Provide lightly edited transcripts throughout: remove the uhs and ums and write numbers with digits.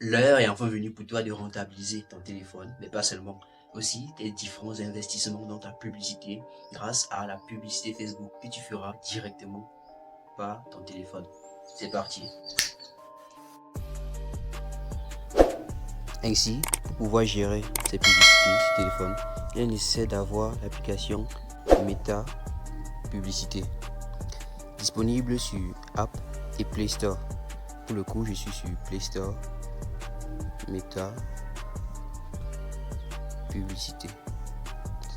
L'heure est enfin venue pour toi de rentabiliser ton téléphone, mais pas seulement. Aussi tes différents investissements dans ta publicité grâce à la publicité Facebook que tu feras directement par ton téléphone. C'est parti. Ainsi, pour pouvoir gérer ces publicités sur téléphone, il est nécessaire d'avoir l'application Meta Publicité, disponible sur App et Play Store. Pour le coup, je suis sur Play Store. Meta Publicité.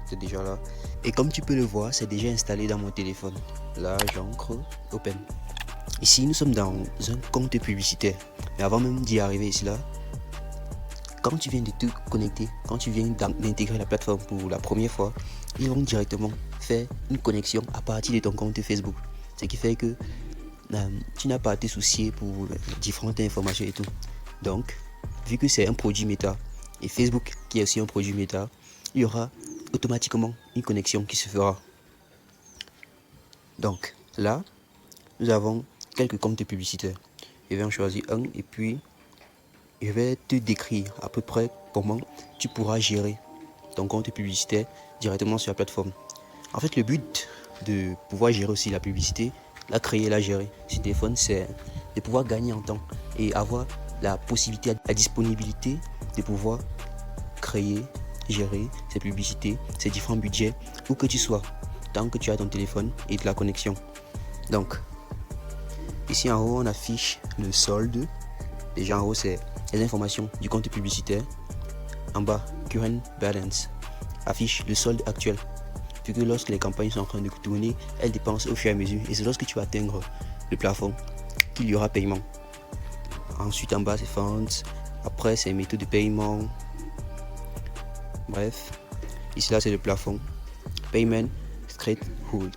C'est déjà là. Et comme tu peux le voir, c'est déjà installé dans mon téléphone. Là, j'encre Open. Ici, nous sommes dans un compte publicitaire. Mais avant même d'y arriver ici là, quand tu viens de te connecter, quand tu viens d'intégrer la plateforme pour la première fois, ils vont directement faire une connexion à partir de ton compte Facebook. Ce qui fait que tu n'as pas à te soucier pour différentes informations et tout. Donc, vu que c'est un produit Meta et Facebook qui est aussi un produit Meta, il y aura automatiquement une connexion qui se fera. Donc, là, nous avons quelques comptes publicitaires. Je vais en choisir un et puis je vais te décrire à peu près comment tu pourras gérer ton compte publicitaire directement sur la plateforme. En fait, le but de pouvoir gérer aussi la publicité, la créer et la gérer sur téléphone, c'est de pouvoir gagner en temps et avoir la possibilité, la disponibilité de pouvoir créer, gérer ces publicités, ces différents budgets, où que tu sois, tant que tu as ton téléphone et de la connexion. Donc, ici en haut, on affiche le solde. Déjà en haut, c'est les informations du compte publicitaire. En bas, current balance affiche le solde actuel. Vu que lorsque les campagnes sont en train de tourner, elles dépensent au fur et à mesure. Et c'est lorsque tu vas atteindre le plafond qu'il y aura paiement. Ensuite, en bas, c'est funds. Après, c'est méthode de paiement. Bref, ici là, c'est le plafond. Payment threshold.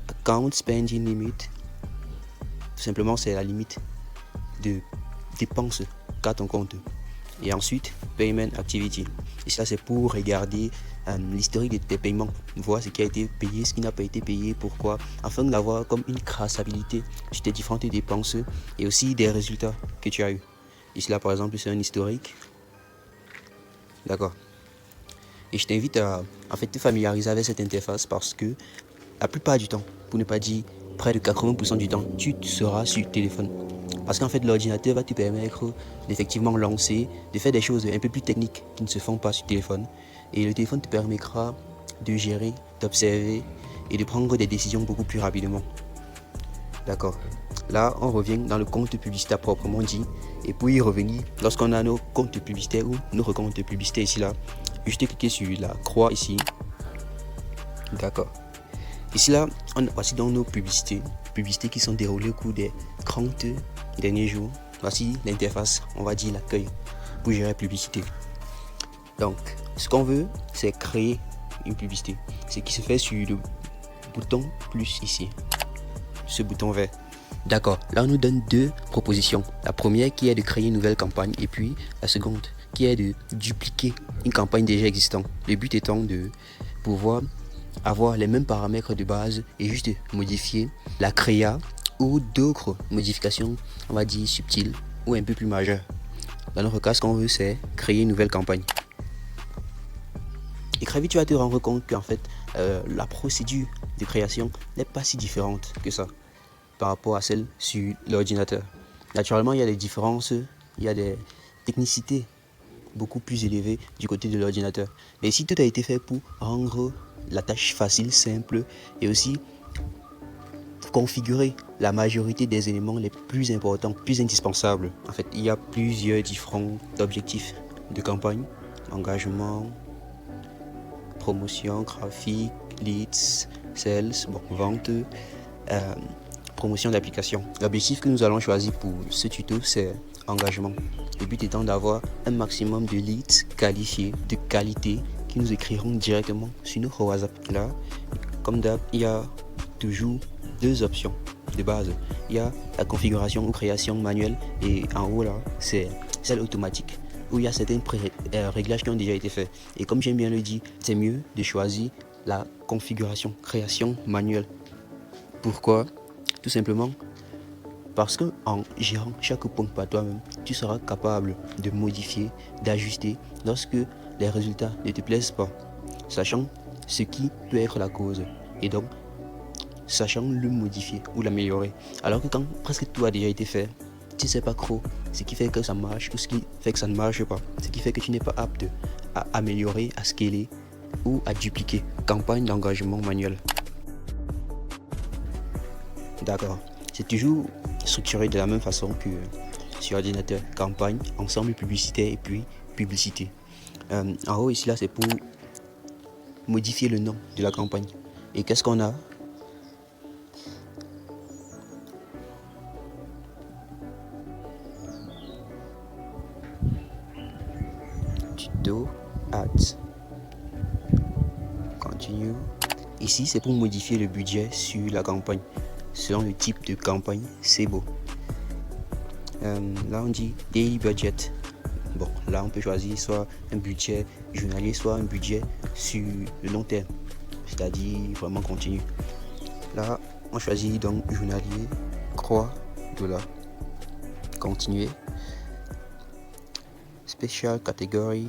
Account spending limit. Tout simplement, c'est la limite de dépenses qu'a ton compte. Et ensuite, payment activity. Et ça, c'est pour regarder l'historique de tes paiements, voir ce qui a été payé, ce qui n'a pas été payé, pourquoi, afin d'avoir comme une traçabilité sur tes différentes dépenses et aussi des résultats que tu as eu. Ici là, par exemple, c'est un historique. D'accord. Et je t'invite à en fait te familiariser avec cette interface parce que la plupart du temps, pour ne pas dire près de 80% du temps, tu seras sur téléphone. Parce qu'en fait, l'ordinateur va te permettre d'effectivement lancer, de faire des choses un peu plus techniques qui ne se font pas sur téléphone. Et le téléphone te permettra de gérer, d'observer et de prendre des décisions beaucoup plus rapidement. D'accord. Là, on revient dans le compte publicitaire proprement dit. Et pour y revenir, lorsqu'on a nos comptes publicitaires ou nos comptes publicitaires ici là, juste cliquer sur la croix ici. D'accord. Ici là, on voici dans nos publicités qui sont déroulées au cours des 30 derniers jours. Voici l'interface, on va dire l'accueil pour gérer la publicité. Donc, ce qu'on veut, c'est créer une publicité. Ce qui se fait sur le bouton plus ici, ce bouton vert. D'accord, là on nous donne deux propositions. La première qui est de créer une nouvelle campagne et puis la seconde qui est de dupliquer une campagne déjà existante. Le but étant de pouvoir avoir les mêmes paramètres de base et juste modifier la créa ou d'autres modifications, on va dire subtiles ou un peu plus majeures. Dans notre cas, ce qu'on veut, c'est créer une nouvelle campagne. Et très vite, tu vas te rendre compte qu'en fait, la procédure de création n'est pas si différente que ça par rapport à celle sur l'ordinateur. Naturellement, il y a des différences, il y a des technicités beaucoup plus élevées du côté de l'ordinateur. Mais si tout a été fait pour rendre la tâche facile, simple et aussi configurer la majorité des éléments les plus importants, plus indispensables. En fait, il y a plusieurs différents objectifs de campagne: engagement, promotion, graphique, leads, sales, vente, promotion d'application. L'objectif que nous allons choisir pour ce tuto, c'est engagement. Le but étant d'avoir un maximum de leads qualifiés, de qualité, qui nous écriront directement sur notre WhatsApp. Là, comme d'hab, il y a toujours deux options de base. Il y a la configuration ou création manuelle et en haut là, c'est celle automatique où il y a certains réglages qui ont déjà été faits. Et comme j'aime bien le dire, c'est mieux de choisir la configuration, création manuelle. Pourquoi? Tout simplement Parce qu'en gérant chaque point par toi-même, tu seras capable de modifier, d'ajuster lorsque les résultats ne te plaisent pas, sachant ce qui peut être la cause et donc sachant le modifier ou l'améliorer. Alors que quand presque tout a déjà été fait, tu ne sais pas trop ce qui fait que ça marche ou ce qui fait que ça ne marche pas, ce qui fait que tu n'es pas apte à améliorer, à scaler ou à dupliquer. Campagne d'engagement manuel. D'accord. C'est toujours structuré de la même façon que sur ordinateur. Campagne, ensemble publicitaire et puis publicité. En haut ici là c'est pour modifier le nom de la campagne. Et qu'est-ce qu'on a? Tuto ads. Continue. Ici c'est pour modifier le budget sur la campagne selon le type de campagne. C'est beau. Là on dit daily budget. Bon, là on peut choisir soit un budget journalier, soit un budget sur le long terme, c'est-à-dire vraiment continu. Là on choisit donc journalier, croix, $. Continuer. Special category,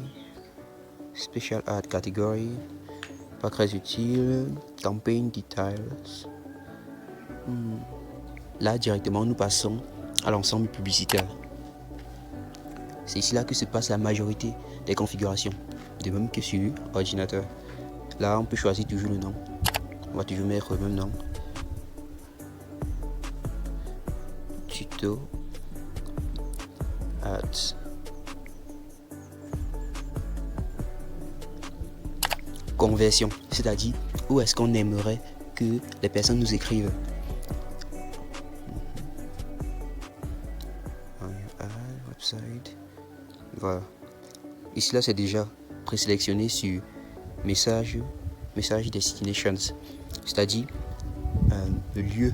special ad category, pas très utile. Campaign details. Là directement nous passons à l'ensemble publicitaire. C'est ici là que se passe la majorité des configurations, de même que sur ordinateur. Là on peut choisir toujours le nom, on va toujours mettre le même nom. Tuto ads. Conversion, c'est-à-dire où est-ce qu'on aimerait que les personnes nous écrivent. Website. Voilà. Ici là c'est déjà présélectionné sur message destinations, c'est-à-dire le lieu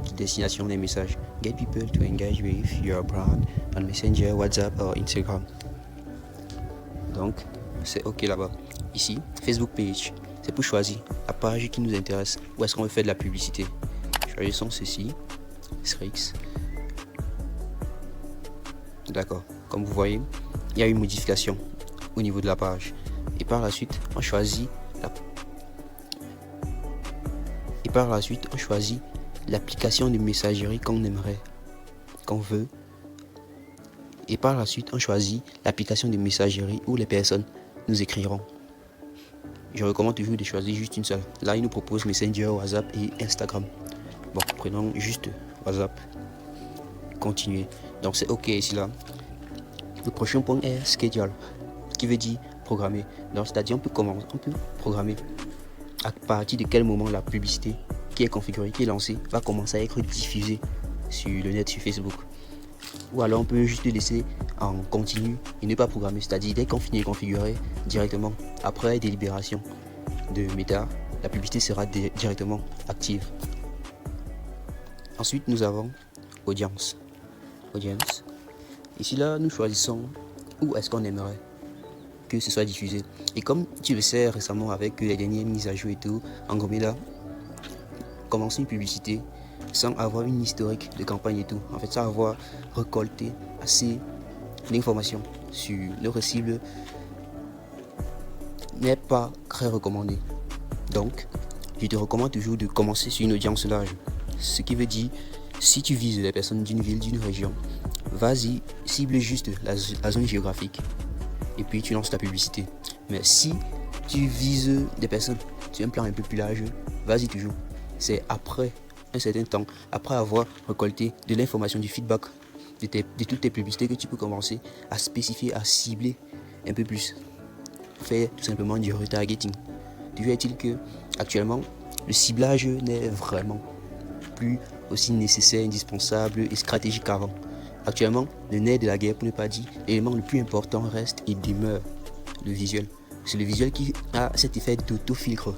de destination des messages. Get people to engage with your brand on Messenger, WhatsApp or Instagram. Donc c'est ok là-bas. Ici Facebook page, c'est pour choisir la page qui nous intéresse, où est-ce qu'on veut faire de la publicité. Choisissons ceci, Strix. D'accord, comme vous voyez, il y a une modification au niveau de la page. Et par la suite, on choisit l'application de messagerie qu'on aimerait, qu'on veut. Et par la suite, on choisit l'application de messagerie où les personnes nous écriront. Je recommande toujours de choisir juste une seule. Là, il nous propose Messenger, WhatsApp et Instagram. Bon, prenons juste WhatsApp. Continuer. Donc c'est ok ici là. Le prochain point est schedule, ce qui veut dire programmer. Donc c'est-à-dire on peut programmer à partir de quel moment la publicité qui est configurée, qui est lancée, va commencer à être diffusée sur le net, sur Facebook. Ou alors on peut juste le laisser en continu et ne pas programmer, c'est-à-dire dès qu'on finit de configurer directement après délibération de Meta, la publicité sera directement active. Ensuite nous avons audience. Ici là nous choisissons où est-ce qu'on aimerait que ce soit diffusé. Et comme tu le sais récemment avec les dernières mises à jour et tout, en gros là, commencer une publicité sans avoir une historique de campagne et tout, en fait sans avoir récolté assez d'informations sur notre cible n'est pas très recommandé. Donc je te recommande toujours de commencer sur une audience large, ce qui veut dire si tu vises les personnes d'une ville, d'une région, vas-y, cible juste la zone géographique et puis tu lances ta publicité. Mais si tu vises des personnes sur un plan un peu plus large, vas-y toujours. C'est après un certain temps, après avoir récolté de l'information, du feedback de toutes tes publicités, que tu peux commencer à spécifier, à cibler un peu plus. Faire tout simplement du retargeting. Toujours est-il que actuellement, le ciblage n'est vraiment plus aussi nécessaire, indispensable et stratégique qu'avant. Actuellement, le nerf de la guerre, pour ne pas dire, l'élément le plus important reste et demeure le visuel. C'est le visuel qui a cet effet d'auto-filtre,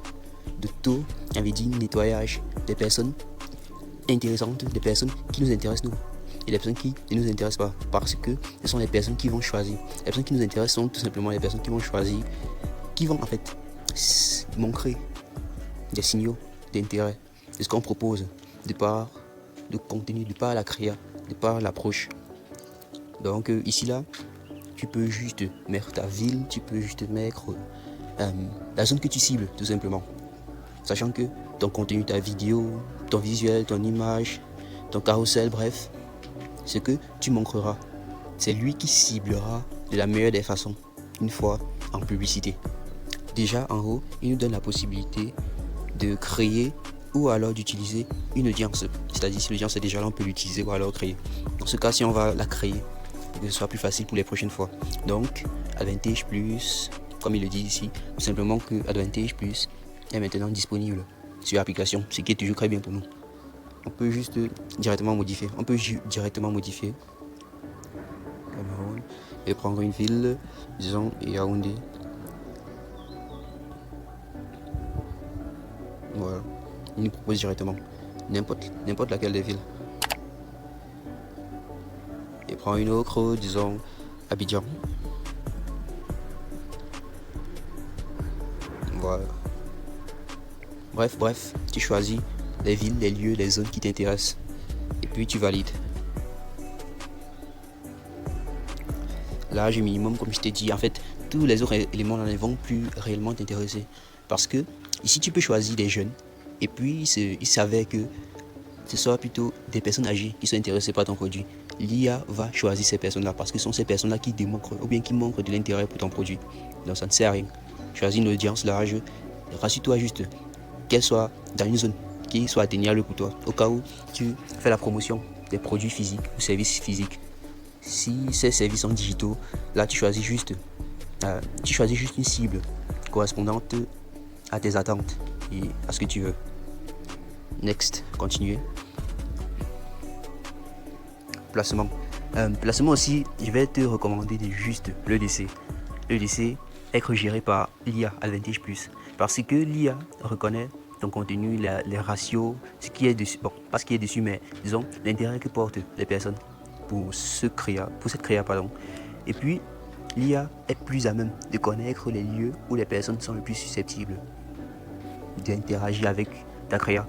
nettoyage des personnes intéressantes, des personnes qui nous intéressent nous, et des personnes qui ne nous intéressent pas, parce que ce sont les personnes qui vont choisir. Les personnes qui nous intéressent sont tout simplement les personnes qui vont choisir, qui vont en fait montrer des signaux d'intérêt de ce qu'on propose de par de contenu, de par la créa, de par l'approche. Donc ici là, tu peux juste mettre ta ville, tu peux juste mettre la zone que tu cibles tout simplement. Sachant que ton contenu, ta vidéo, ton visuel, ton image, ton carrousel, bref, ce que tu montreras, c'est lui qui ciblera de la meilleure des façons une fois en publicité. Déjà en haut, il nous donne la possibilité de créer ou alors d'utiliser une audience. C'est-à-dire si l'audience est déjà là, on peut l'utiliser ou alors créer. Dans ce cas, si on va la créer pour que ce soit plus facile pour les prochaines fois. Donc, Advantage Plus, comme il le dit ici, tout simplement que Advantage Plus est maintenant disponible sur l'application, ce qui est toujours très bien pour nous. On peut juste directement modifier. Cameroun, et prendre une ville, disons Yaoundé. Voilà, il nous propose directement n'importe laquelle des villes. Et prends une autre, disons Abidjan. Voilà. Bref, tu choisis les villes, les lieux, les zones qui t'intéressent. Et puis tu valides. L'âge minimum, comme je t'ai dit, en fait, tous les autres éléments ne vont plus réellement t'intéresser. Parce que ici, tu peux choisir des jeunes. Et puis, il s'avère que ce soit plutôt des personnes âgées qui sont intéressées par ton produit. L'IA va choisir ces personnes-là parce que ce sont ces personnes-là qui démontrent ou bien qui montrent de l'intérêt pour ton produit. Donc, ça ne sert à rien. Choisis une audience large. Rassure-toi juste qu'elle soit dans une zone qui soit atteignable pour toi. Au cas où tu fais la promotion des produits physiques ou services physiques. Si ces services sont digitaux, là tu choisis juste une cible correspondante à tes attentes et à ce que tu veux. Next, continuer. Placement. Placement aussi, je vais te recommander de juste le laisser. Le laisser être géré par l'IA Advantage Plus. Parce que l'IA reconnaît ton contenu, les ratios, ce qui est dessus. Bon, pas ce qui est dessus, mais disons l'intérêt que portent les personnes pour cette créa. Et puis, l'IA est plus à même de connaître les lieux où les personnes sont le plus susceptibles d'interagir avec ta créa.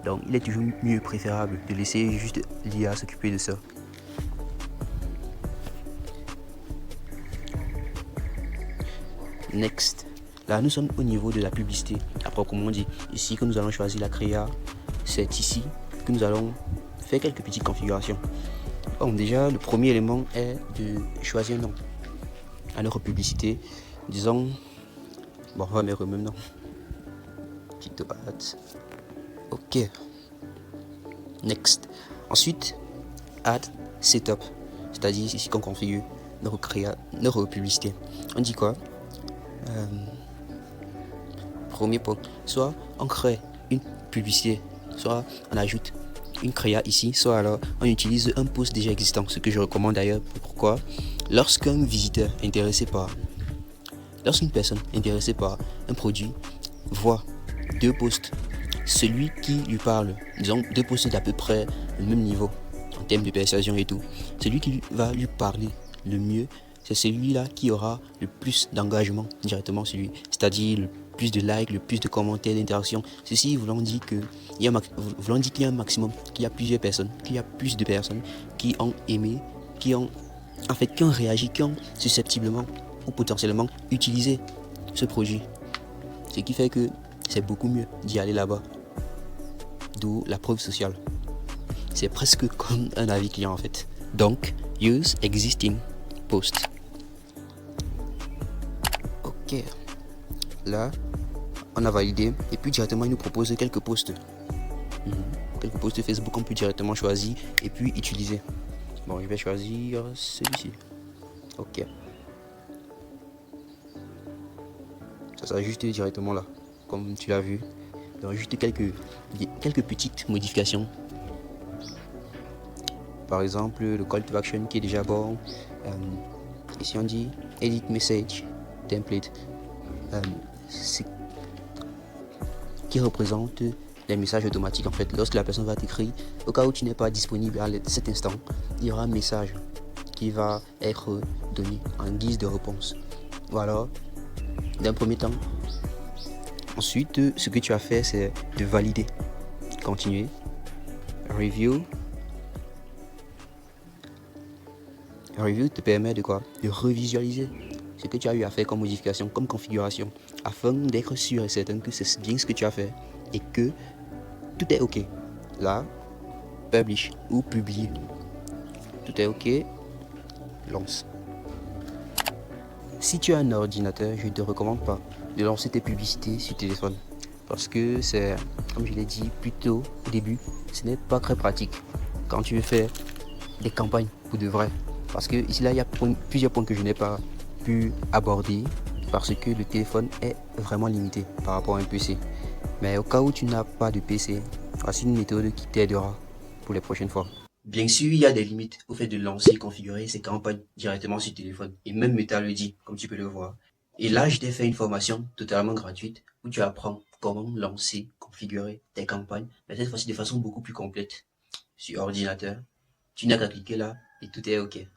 Donc, il est toujours mieux préférable de laisser juste l'IA s'occuper de ça. Next. Là, nous sommes au niveau de la publicité, à proprement dit. Ici que nous allons choisir la créa, c'est ici que nous allons faire quelques petites configurations. Bon, déjà, le premier élément est de choisir un nom. À notre publicité, disons, bon, on va mettre le même nom. Ok. Next. Ensuite, add setup, c'est-à-dire ici qu'on configure notre publicité. On dit quoi? Premier point, soit on crée une publicité, soit on ajoute une créa ici, soit alors on utilise un post déjà existant, ce que je recommande d'ailleurs. Pourquoi? Lorsqu'une personne intéressée par un produit voit deux posts, celui qui lui parle, disons deux posts d'à peu près le même niveau en termes de persuasion et tout, celui qui va lui parler le mieux, c'est celui-là qui aura le plus d'engagement directement sur lui, c'est-à-dire le plus de likes, le plus de commentaires, d'interactions. Ceci voulant dire qu'il y a un maximum, qu'il y a plusieurs personnes, qu'il y a plus de personnes qui ont aimé, qui ont réagi, qui ont susceptiblement ou potentiellement utilisé ce produit. Ce qui fait que c'est beaucoup mieux d'y aller là-bas. D'où la preuve sociale. C'est presque comme un avis client en fait. Donc, use existing post. Ok. Là, on a validé. Et puis directement, il nous propose quelques posts. Quelques posts Facebook qu'on peut directement choisir et puis utiliser. Bon, je vais choisir celui-ci. Ok. Ça s'ajuste directement là, comme tu l'as vu. Donc juste quelques petites modifications. Par exemple, le call to action qui est déjà bon. Ici on dit edit message template, qui représente les messages automatiques en fait. Lorsque la personne va t'écrire, au cas où tu n'es pas disponible à cet instant, il y aura un message qui va être donné en guise de réponse. Voilà, d'un premier temps. Ensuite, ce que tu as fait, c'est de valider. Continuer. Review. Review te permet de quoi? De revisualiser ce que tu as eu à faire comme modification, comme configuration, afin d'être sûr et certain que c'est bien ce que tu as fait et que tout est OK. Là, publish ou publier. Tout est OK, lance. Si tu as un ordinateur, je ne te recommande pas de lancer tes publicités sur téléphone. Parce que c'est, comme je l'ai dit plus tôt au début, ce n'est pas très pratique quand tu veux faire des campagnes pour de vrai. Parce que ici, là, il y a plusieurs points que je n'ai pas pu aborder parce que le téléphone est vraiment limité par rapport à un PC. Mais au cas où tu n'as pas de PC, voici une méthode qui t'aidera pour les prochaines fois. Bien sûr, il y a des limites au fait de lancer et configurer ces campagnes directement sur téléphone. Et même Meta le dit, comme tu peux le voir. Et là, je t'ai fait une formation totalement gratuite où tu apprends comment lancer, configurer tes campagnes, mais cette fois-ci de façon beaucoup plus complète sur ordinateur. Tu n'as qu'à cliquer là et tout est OK.